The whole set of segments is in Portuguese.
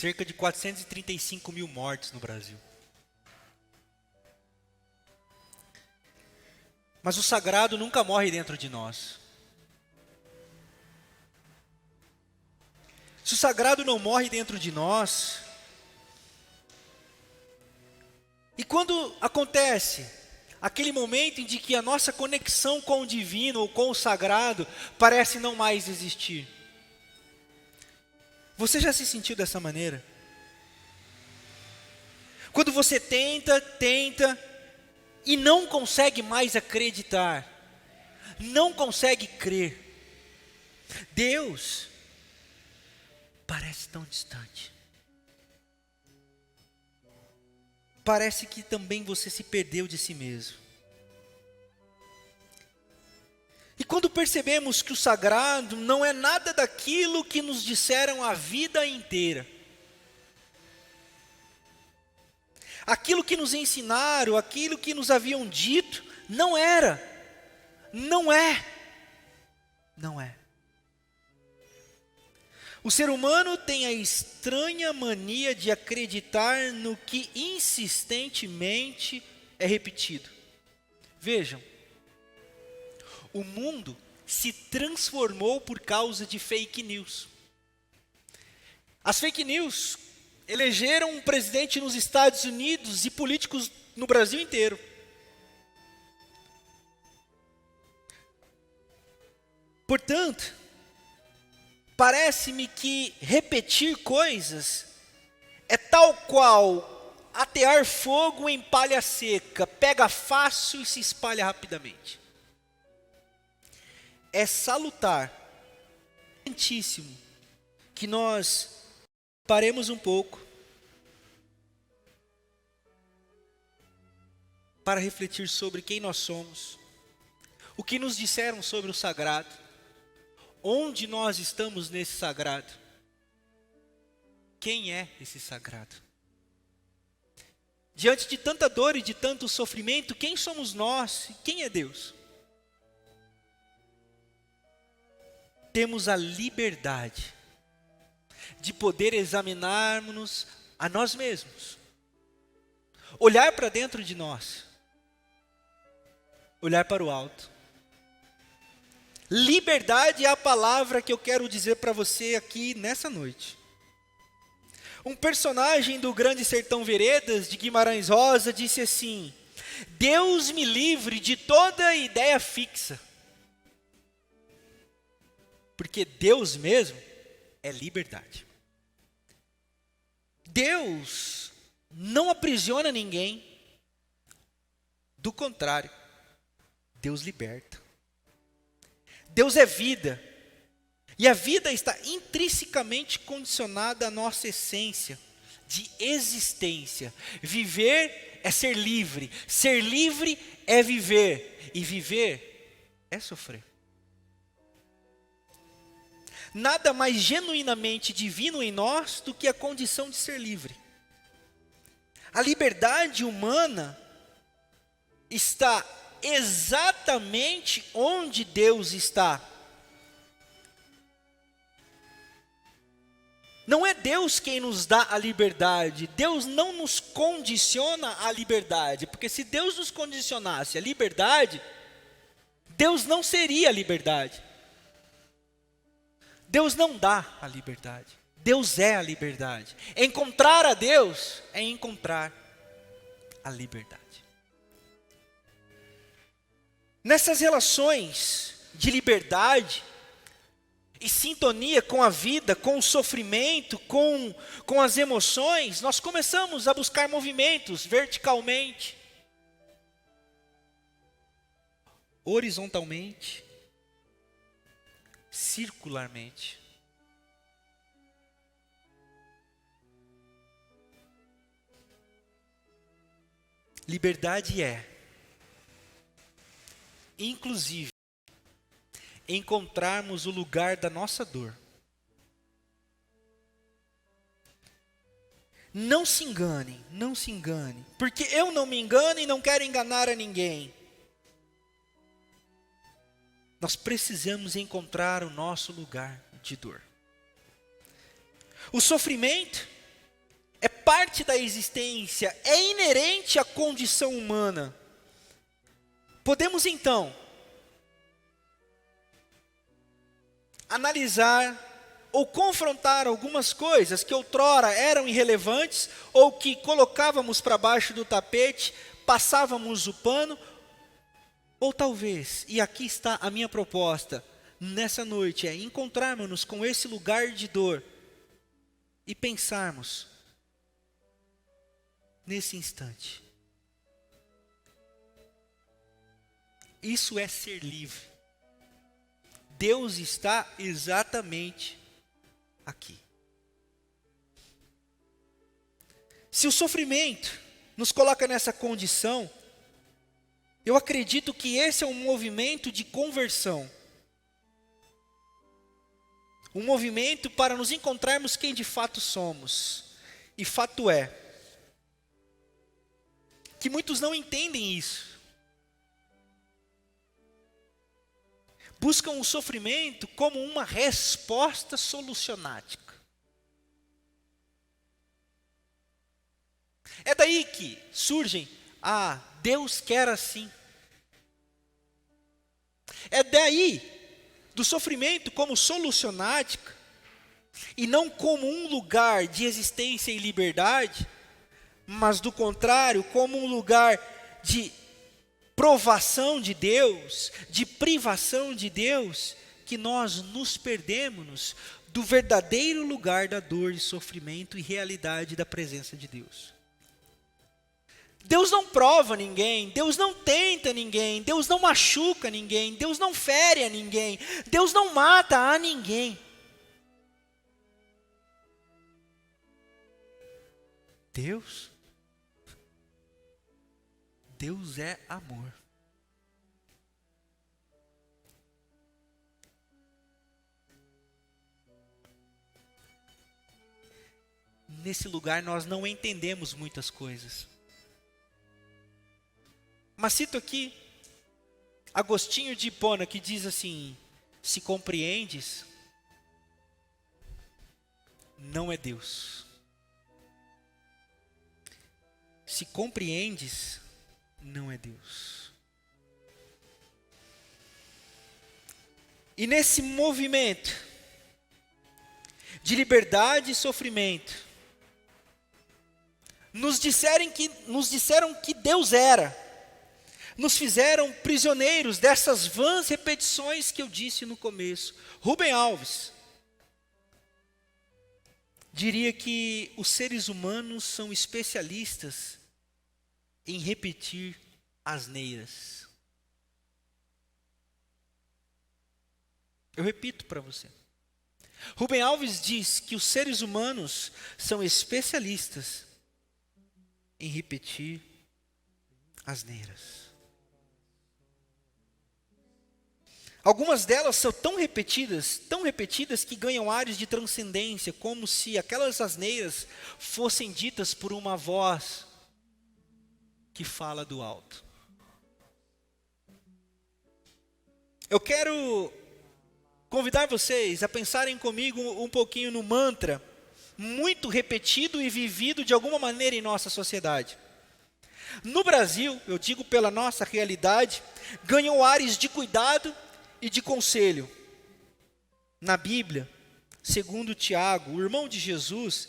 cerca de 435 mil mortes no Brasil. Mas o sagrado nunca morre dentro de nós. Se o sagrado não morre dentro de nós, e quando acontece aquele momento em que a nossa conexão com o divino ou com o sagrado parece não mais existir, você já se sentiu dessa maneira? Quando você tenta e não consegue mais acreditar, não consegue crer, Deus parece tão distante. Parece que também você se perdeu de si mesmo. E quando percebemos que o sagrado não é nada daquilo que nos disseram a vida inteira, aquilo que nos ensinaram, aquilo que nos haviam dito, não era, não é. O ser humano tem a estranha mania de acreditar no que insistentemente é repetido. Vejam, o mundo se transformou por causa de fake news. As fake news elegeram um presidente nos Estados Unidos e políticos no Brasil inteiro. Portanto, parece-me que repetir coisas é tal qual atear fogo em palha seca, pega fácil e se espalha rapidamente. É salutar, importantíssimo, que nós paremos um pouco para refletir sobre quem nós somos, o que nos disseram sobre o sagrado, onde nós estamos nesse sagrado, quem é esse sagrado? Diante de tanta dor e de tanto sofrimento, quem somos nós? Quem é Deus? Temos a liberdade de poder examinarmos a nós mesmos, olhar para dentro de nós, olhar para o alto. Liberdade é a palavra que eu quero dizer para você aqui nessa noite. Um personagem do Grande Sertão Veredas, de Guimarães Rosa, disse assim: Deus me livre de toda ideia fixa. Porque Deus mesmo é liberdade. Deus não aprisiona ninguém. Do contrário, Deus liberta. Deus é vida. E a vida está intrinsecamente condicionada à nossa essência de existência. Viver é ser livre. Ser livre é viver. E viver é sofrer. Nada mais genuinamente divino em nós do que a condição de ser livre. A liberdade humana está exatamente onde Deus está. Não é Deus quem nos dá a liberdade. Deus não nos condiciona à liberdade. Porque se Deus nos condicionasse à liberdade, Deus não seria a liberdade. Deus não dá a liberdade. Deus é a liberdade. Encontrar a Deus é encontrar a liberdade. Nessas relações de liberdade e sintonia com a vida, com o sofrimento, com as emoções, nós começamos a buscar movimentos verticalmente, horizontalmente, circularmente. Liberdade é, inclusive, encontrarmos o lugar da nossa dor. Não se engane, porque eu não me engano e não quero enganar a ninguém. Nós precisamos encontrar o nosso lugar de dor. O sofrimento parte da existência, é inerente à condição humana. Podemos então analisar ou confrontar algumas coisas que outrora eram irrelevantes ou que colocávamos para baixo do tapete, passávamos o pano, ou talvez, e aqui está a minha proposta nessa noite, é encontrarmos-nos com esse lugar de dor e pensarmos nesse instante. Isso é ser livre. Deus está exatamente aqui. Se o sofrimento nos coloca nessa condição, eu acredito que esse é um movimento de conversão. Um movimento para nos encontrarmos quem de fato somos. E fato é que muitos não entendem isso. Buscam o sofrimento como uma resposta solucionática. É daí que surgem, Deus quer assim. É daí, do sofrimento como solucionática, e não como um lugar de existência e liberdade, mas do contrário, como um lugar de provação de Deus, de privação de Deus, que nós nos perdemos do verdadeiro lugar da dor e sofrimento e realidade da presença de Deus. Deus não prova ninguém, Deus não tenta ninguém, Deus não machuca ninguém, Deus não fere a ninguém, Deus não mata a ninguém. Deus é amor. Nesse lugar nós não entendemos muitas coisas. Mas cito aqui Agostinho de Hipona, que diz assim: se compreendes, não é Deus. Se compreendes, não é Deus. E nesse movimento de liberdade e sofrimento, nos disseram que Deus era, nos fizeram prisioneiros dessas vãs repetições que eu disse no começo. Rubem Alves diria que os seres humanos são especialistas em repetir asneiras. Eu repito para você. Rubem Alves diz que os seres humanos são especialistas em repetir asneiras. Algumas delas são tão repetidas que ganham ares de transcendência, como se aquelas asneiras fossem ditas por uma voz que fala do alto. Eu quero convidar vocês a pensarem comigo um pouquinho no mantra, muito repetido e vivido de alguma maneira em nossa sociedade. No Brasil, eu digo pela nossa realidade, ganham ares de cuidado e de conselho. Na Bíblia, segundo Tiago, o irmão de Jesus,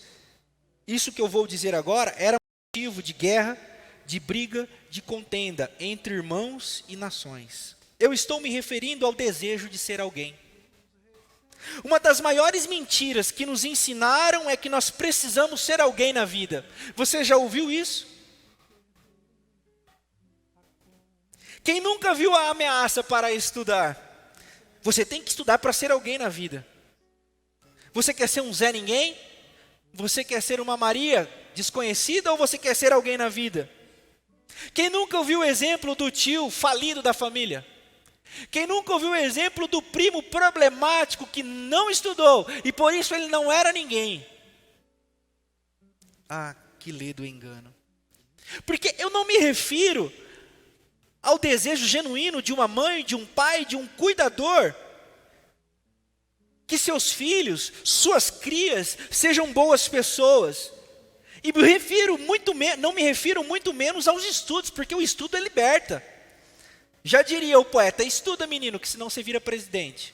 isso que eu vou dizer agora era motivo de guerra, de briga, de contenda entre irmãos e nações. Eu estou me referindo ao desejo de ser alguém. Uma das maiores mentiras que nos ensinaram é que nós precisamos ser alguém na vida. Você já ouviu isso? Quem nunca viu a ameaça para estudar? Você tem que estudar para ser alguém na vida. Você quer ser um Zé Ninguém? Você quer ser uma Maria desconhecida ou você quer ser alguém na vida? Quem nunca ouviu o exemplo do tio falido da família? Quem nunca ouviu o exemplo do primo problemático que não estudou e por isso ele não era ninguém? Que ledo engano. Porque eu não me refiro ao desejo genuíno de uma mãe, de um pai, de um cuidador, que seus filhos, suas crias, sejam boas pessoas. E não me refiro muito menos aos estudos, porque o estudo é liberta. Já diria o poeta, estuda menino, que senão você vira presidente.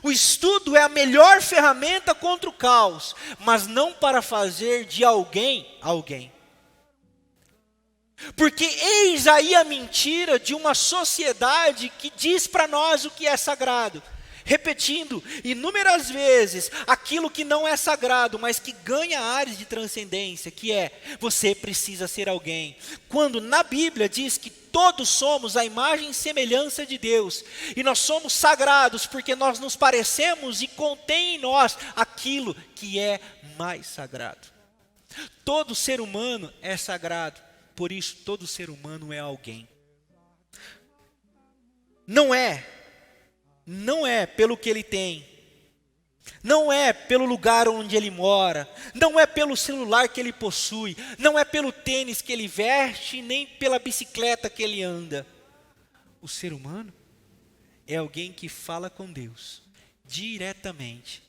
O estudo é a melhor ferramenta contra o caos, mas não para fazer de alguém. Porque eis aí a mentira de uma sociedade que diz para nós o que é sagrado, repetindo inúmeras vezes aquilo que não é sagrado, mas que ganha áreas de transcendência, que é, você precisa ser alguém. Quando na Bíblia diz que todos somos a imagem e semelhança de Deus, e nós somos sagrados porque nós nos parecemos e contém em nós aquilo que é mais sagrado. Todo ser humano é sagrado, por isso todo ser humano é alguém. Não é pelo que ele tem, não é pelo lugar onde ele mora, não é pelo celular que ele possui, não é pelo tênis que ele veste, nem pela bicicleta que ele anda. O ser humano é alguém que fala com Deus diretamente,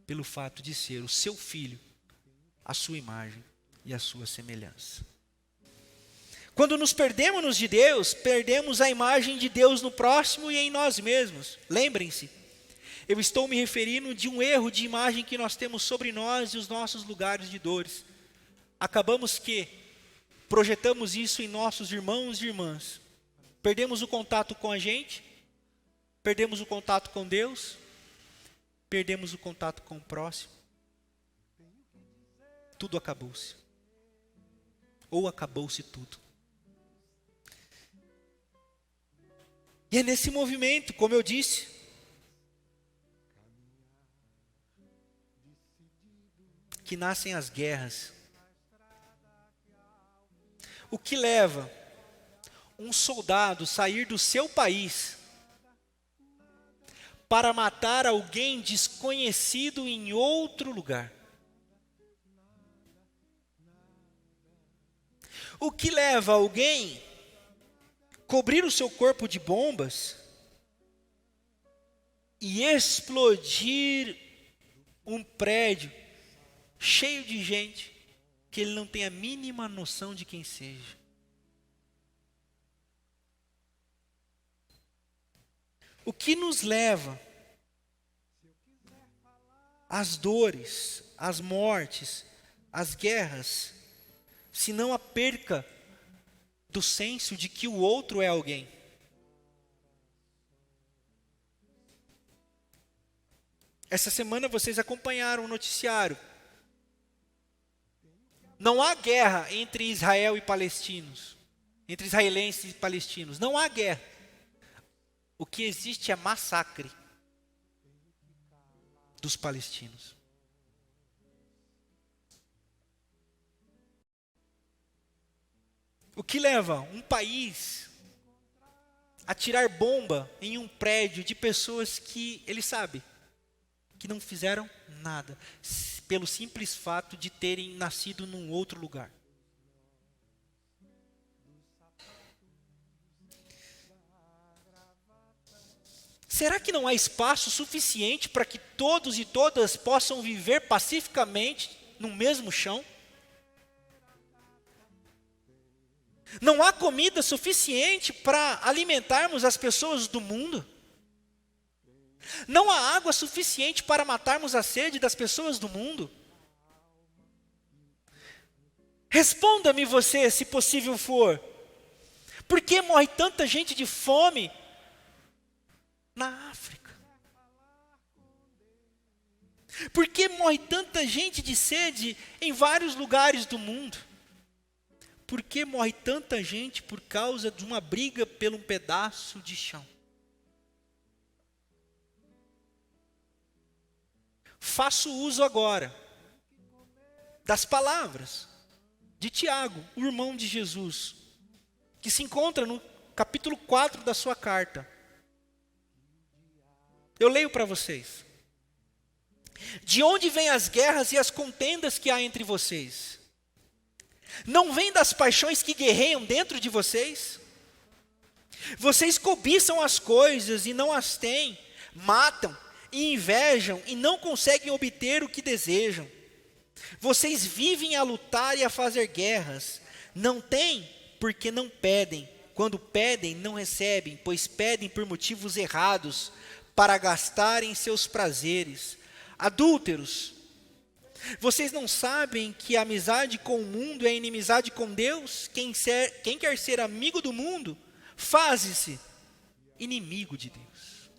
pelo fato de ser o seu filho, a sua imagem e a sua semelhança. Quando nos perdemos de Deus, perdemos a imagem de Deus no próximo e em nós mesmos. Lembrem-se, eu estou me referindo de um erro de imagem que nós temos sobre nós e os nossos lugares de dores. Acabamos que projetamos isso em nossos irmãos e irmãs. Perdemos o contato com a gente, perdemos o contato com Deus, perdemos o contato com o próximo. Tudo acabou-se. Ou acabou-se tudo. E é nesse movimento, como eu disse, que nascem as guerras. O que leva um soldado a sair do seu país para matar alguém desconhecido em outro lugar? O que leva alguém cobrir o seu corpo de bombas e explodir um prédio cheio de gente que ele não tem a mínima noção de quem seja? O que nos leva às dores, às mortes, às guerras, se não a perca do senso de que o outro é alguém? Essa semana vocês acompanharam o noticiário. Não há guerra entre Israel e palestinos, entre israelenses e palestinos. Não há guerra. O que existe é massacre dos palestinos. O que leva um país a tirar bomba em um prédio de pessoas que ele sabe que não fizeram nada, pelo simples fato de terem nascido num outro lugar? Será que não há espaço suficiente para que todos e todas possam viver pacificamente no mesmo chão? Não há comida suficiente para alimentarmos as pessoas do mundo? Não há água suficiente para matarmos a sede das pessoas do mundo? Responda-me você, se possível for. Por que morre tanta gente de fome na África? Por que morre tanta gente de sede em vários lugares do mundo? Por que morre tanta gente por causa de uma briga por um pedaço de chão? Faço uso agora das palavras de Tiago, o irmão de Jesus, que se encontra no capítulo 4 da sua carta. Eu leio para vocês. De onde vêm as guerras e as contendas que há entre vocês? Não vem das paixões que guerreiam dentro de vocês? Vocês cobiçam as coisas e não as têm, matam e invejam e não conseguem obter o que desejam. Vocês vivem a lutar e a fazer guerras. Não têm porque não pedem. Quando pedem, não recebem, pois pedem por motivos errados, para gastarem seus prazeres. Adúlteros, vocês não sabem que a amizade com o mundo é inimizade com Deus? Quem quer ser amigo do mundo, faze-se inimigo de Deus.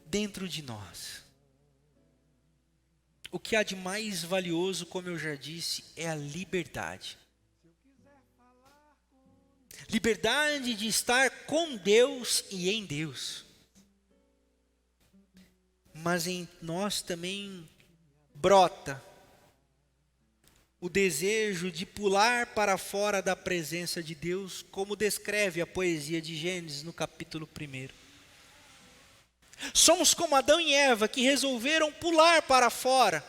Dentro de nós, o que há de mais valioso, como eu já disse, é a liberdade. Liberdade de estar com Deus e em Deus. Mas em nós também brota o desejo de pular para fora da presença de Deus, como descreve a poesia de Gênesis no capítulo 1. Somos como Adão e Eva, que resolveram pular para fora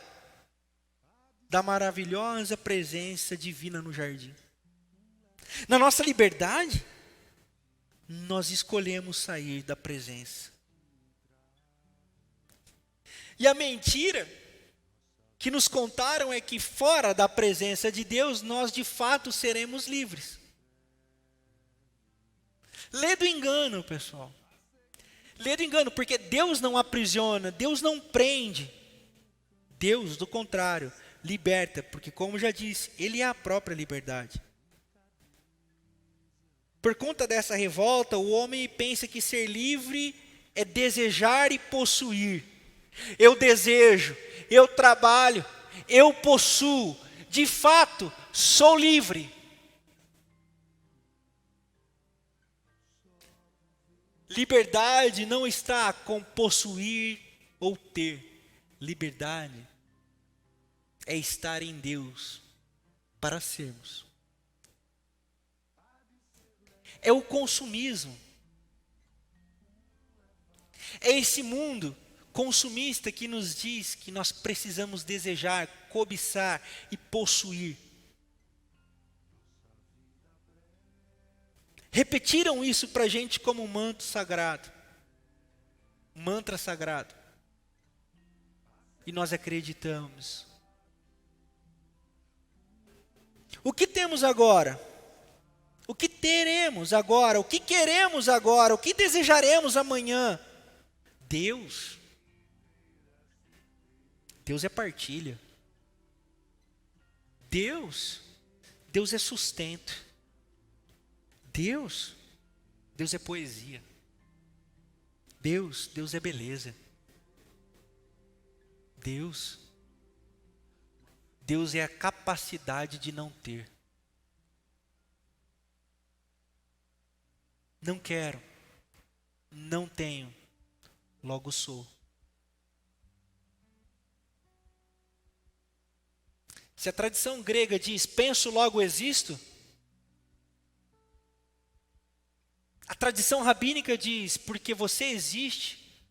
da maravilhosa presença divina no jardim. Na nossa liberdade, nós escolhemos sair da presença. E a mentira que nos contaram é que fora da presença de Deus, nós de fato seremos livres. Lê do engano, pessoal. Lê do engano, porque Deus não aprisiona, Deus não prende. Deus, do contrário, liberta, porque como já disse, Ele é a própria liberdade. Por conta dessa revolta, o homem pensa que ser livre é desejar e possuir. Eu desejo, eu trabalho, eu possuo, de fato, sou livre. Liberdade não está com possuir ou ter. Liberdade é estar em Deus para sermos. É o consumismo. É esse mundo consumista que nos diz que nós precisamos desejar, cobiçar e possuir. Repetiram isso para a gente como um manto sagrado, um mantra sagrado. E nós acreditamos. O que temos agora? O que teremos agora? O que queremos agora? O que desejaremos amanhã? Deus. Deus é partilha. Deus é sustento. Deus é poesia. Deus é beleza. Deus é a capacidade de não ter. Não quero, não tenho, logo sou. Se a tradição grega diz penso, logo existo, a tradição rabínica diz porque você existe,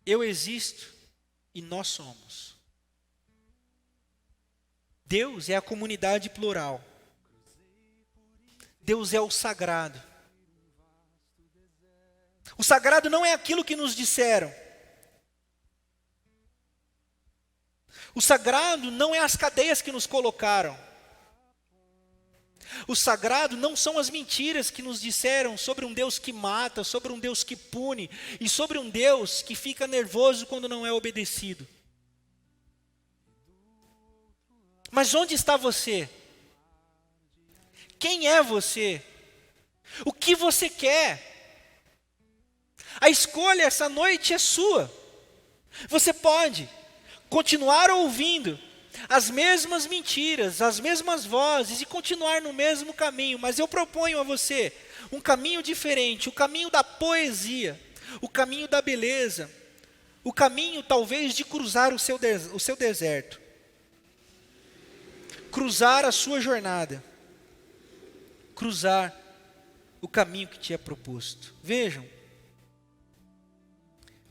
eu existo e nós somos. Deus é a comunidade plural. Deus é o sagrado. O sagrado não é aquilo que nos disseram. O sagrado não é as cadeias que nos colocaram. O sagrado não são as mentiras que nos disseram sobre um Deus que mata, sobre um Deus que pune e sobre um Deus que fica nervoso quando não é obedecido. Mas onde está você? Quem é você? O que você quer? A escolha essa noite é sua. Você pode continuar ouvindo as mesmas mentiras, as mesmas vozes e continuar no mesmo caminho, mas eu proponho a você um caminho diferente, o caminho da poesia, o caminho da beleza, o caminho talvez de cruzar o seu deserto, cruzar a sua jornada, cruzar o caminho que te é proposto. Vejam,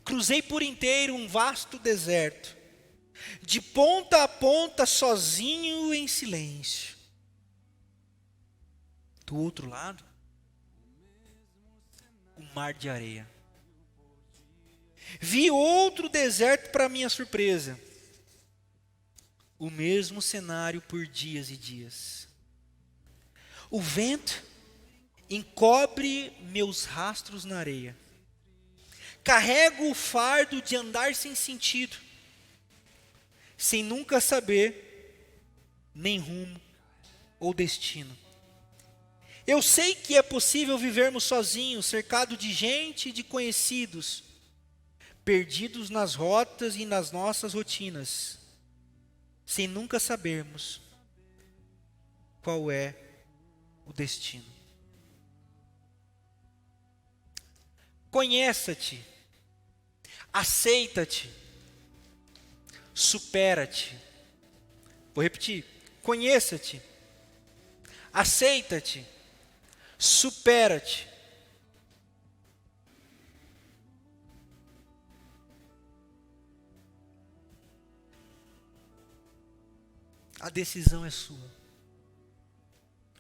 cruzei por inteiro um vasto deserto, de ponta a ponta, sozinho em silêncio. Do outro lado, um mar de areia. Vi outro deserto para minha surpresa. O mesmo cenário por dias e dias. O vento encobre meus rastros na areia. Carrego o fardo de andar sem sentido, sem nunca saber nem rumo ou destino. Eu sei que é possível vivermos sozinhos, cercado de gente e de conhecidos, perdidos nas rotas e nas nossas rotinas, sem nunca sabermos qual é o destino. Conheça-te, aceita-te, supera-te. Vou repetir: conheça-te, aceita-te, supera-te. A decisão é sua.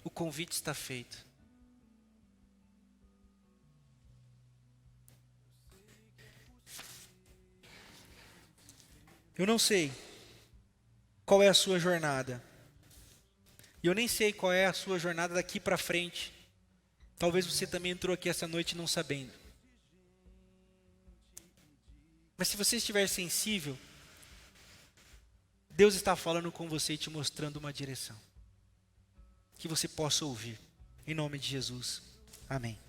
O convite está feito. Eu não sei qual é a sua jornada. E eu nem sei qual é a sua jornada daqui para frente. Talvez você também entrou aqui essa noite não sabendo. Mas se você estiver sensível, Deus está falando com você e te mostrando uma direção. Que você possa ouvir. Em nome de Jesus. Amém.